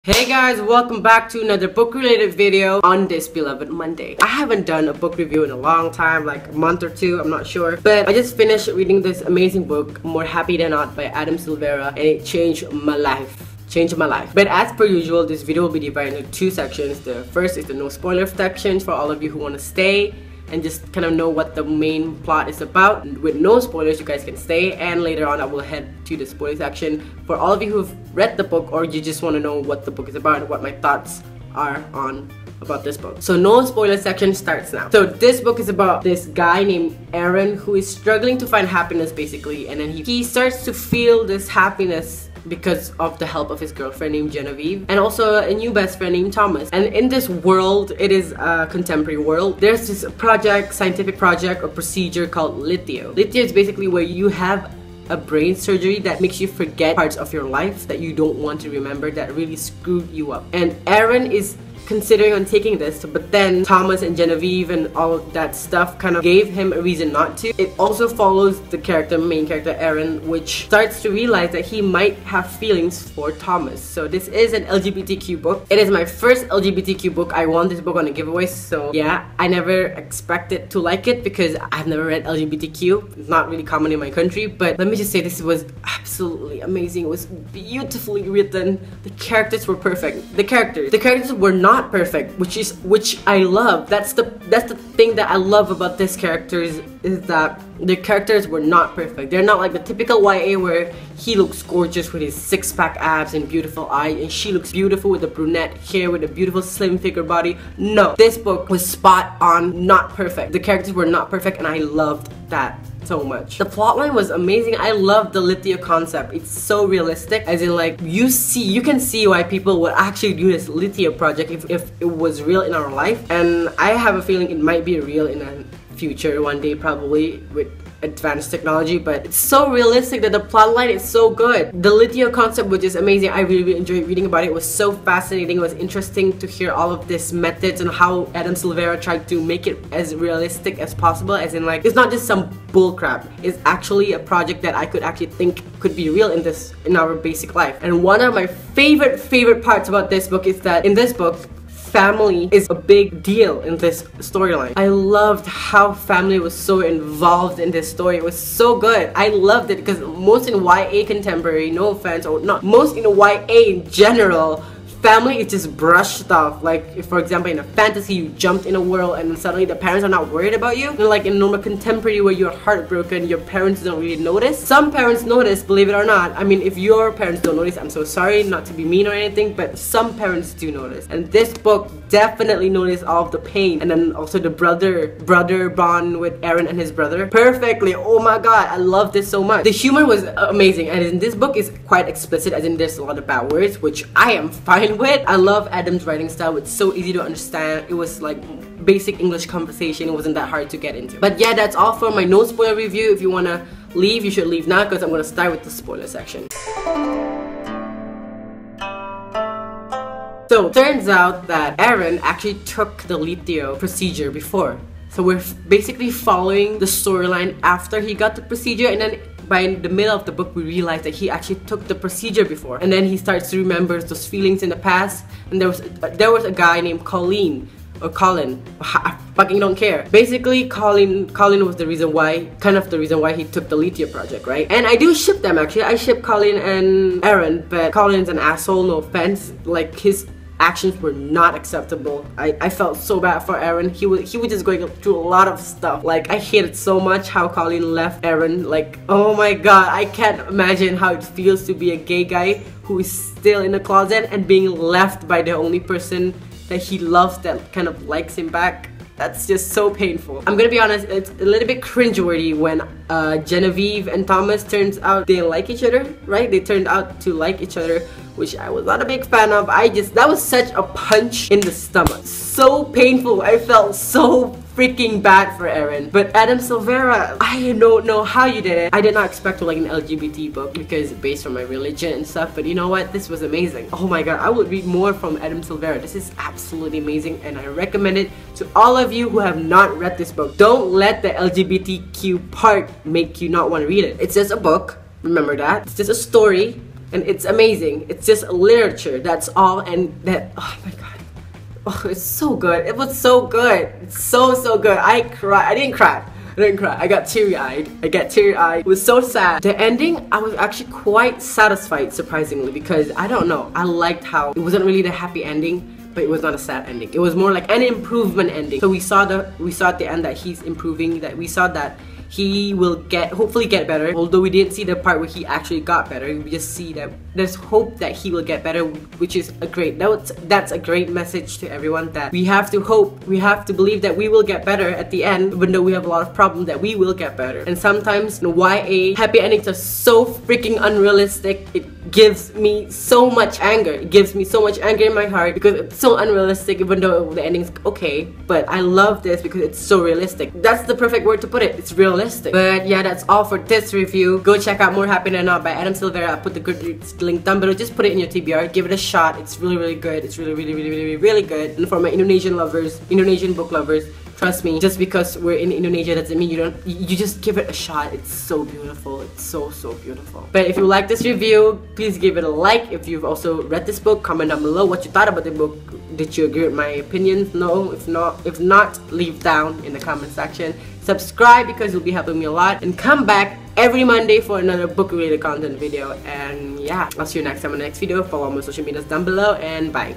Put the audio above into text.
Hey guys, welcome back to another book related video on this beloved Monday. I haven't done a book review in a long time, like a month or two, I'm not sure. But I just finished reading this amazing book, More Happy Than Not by Adam Silvera, and it changed my life. But as per usual, this video will be divided into two sections. The first is the no spoiler section for all of you who want to stay and just kind of know what the main plot is about. With no spoilers, you guys can stay, and later on I will head to the spoiler section for all of you who've read the book or you just want to know what the book is about and what my thoughts are on about this book. So no spoiler section starts now. So this book is about this guy named Aaron who is struggling to find happiness basically, and then he starts to feel this happiness because of the help of his girlfriend named Genevieve and also a new best friend named Thomas. And in this world, it is a contemporary world, there's this scientific project or procedure called lithio. Lithio is basically where you have a brain surgery that makes you forget parts of your life that you don't want to remember that really screwed you up. And Aaron is considering on taking this, but then Thomas and Genevieve and all of that stuff kind of gave him a reason not to. It also follows the main character Aaron, which starts to realize that he might have feelings for Thomas. So this is an LGBTQ book. It is my first LGBTQ book. I won this book on a giveaway, so yeah, I never expected to like it because I've never read LGBTQ. It's not really common in my country, but let me just say this was absolutely amazing. It was beautifully written. The characters were perfect. The characters were not perfect, which I love. That's the thing that I love about these characters, is that the characters were not perfect. They're not like the typical YA where he looks gorgeous with his six-pack abs and beautiful eyes, and she looks beautiful with the brunette hair with a beautiful slim figure body. No, this book was spot on, not perfect. The characters were not perfect, and I loved that so much. The plotline was amazing. I love the lithio concept. It's so realistic, as in like you can see why people would actually do this lithio project if it was real in our life, and I have a feeling it might be real in a future one day, probably with advanced technology. But it's so realistic that the plotline is so good. The lithio concept was just amazing. I really enjoyed reading about it. It was so fascinating. It was interesting to hear all of these methods and how Adam Silvera tried to make it as realistic as possible, as in like it's not just some bullcrap. It's actually a project that I could actually think could be real in our basic life. And one of my favorite parts about this book is that in this book, family is a big deal in this storyline. I loved how family was so involved in this story. It was so good. I loved it because most in YA contemporary, no offense, or not, most in YA in general, family is just brushed off. Like, if, for example, in a fantasy, you jumped in a world and suddenly the parents are not worried about you. And like in normal contemporary where you're heartbroken, your parents don't really notice. Some parents notice, believe it or not. I mean, if your parents don't notice, I'm so sorry, not to be mean or anything, but some parents do notice. And this book definitely noticed all of the pain. And then also the brother bond with Aaron and his brother perfectly. Oh my god, I love this so much. The humor was amazing, and in this book is quite explicit, as in there's a lot of bad words, which I am fine with. I love Adam's writing style. It's so easy to understand. It was like basic English conversation. It wasn't that hard to get into. But yeah, that's all for my no spoiler review. If you want to leave, you should leave now because I'm going to start with the spoiler section. So turns out that Aaron actually took the lithio procedure before. So we're basically following the storyline after he got the procedure, and then by the middle of the book we realize that he actually took the procedure before, and then he starts to remember those feelings in the past. And there was a guy named Colin. I fucking don't care. Basically, Colin was the reason why, he took the lithio project, right? And I do ship them actually. I ship Colin and Aaron, but Colin's an asshole, no offense. Like, his actions were not acceptable. I felt so bad for Aaron. He was just going through a lot of stuff. Like, I hated so much how Colin left Aaron. Like, oh my god, I can't imagine how it feels to be a gay guy who is still in the closet and being left by the only person that he loves that kind of likes him back. That's just so painful. I'm gonna be honest, it's a little bit cringeworthy when Genevieve and Thomas turns out they like each other, right? They turned out to like each other, which I was not a big fan of. That was such a punch in the stomach. So painful. I felt so freaking bad for Aaron. But Adam Silvera, I don't know how you did it. I did not expect to like an LGBT book because based on my religion and stuff, but you know what? This was amazing. Oh my god, I would read more from Adam Silvera. This is absolutely amazing, and I recommend it to all of you who have not read this book. Don't let the LGBTQ part make you not want to read it. It's just a book, remember that. It's just a story and it's amazing. It's just literature, that's all. And that, oh my god, oh, it's so good. It was so good. It's so good. I cried. I didn't cry. I got teary-eyed. It was so sad. The ending, I was actually quite satisfied, surprisingly, because I don't know, I liked how it wasn't really the happy ending, but it was not a sad ending. It was more like an improvement ending. So we saw at the end that he's improving, that we saw that he will hopefully get better. Although we didn't see the part where he actually got better, we just see that there's hope that he will get better, which is a great note. That's a great message to everyone, that we have to hope, we have to believe that we will get better at the end, even though we have a lot of problems, that we will get better. And sometimes, you know, YA happy endings are so freaking unrealistic. It gives me so much anger. It gives me so much anger in my heart because it's so unrealistic, even though the ending's okay. But I love this because it's so realistic. That's the perfect word to put it. It's realistic. But yeah, that's all for this review. Go check out More Happy Than Not by Adam Silvera. I'll put the Goodreads link down below. Just put it in your TBR. Give it a shot. It's really good. It's really good. And for my Indonesian book lovers, trust me, just because we're in Indonesia doesn't mean you just give it a shot. It's so beautiful. It's so beautiful. But if you like this review, please give it a like. If you've also read this book, comment down below what you thought about the book. Did you agree with my opinions? No? If not, leave down in the comment section. Subscribe because you'll be helping me a lot. And come back every Monday for another book related content video. And yeah, I'll see you next time in the next video. Follow my social medias down below, and bye.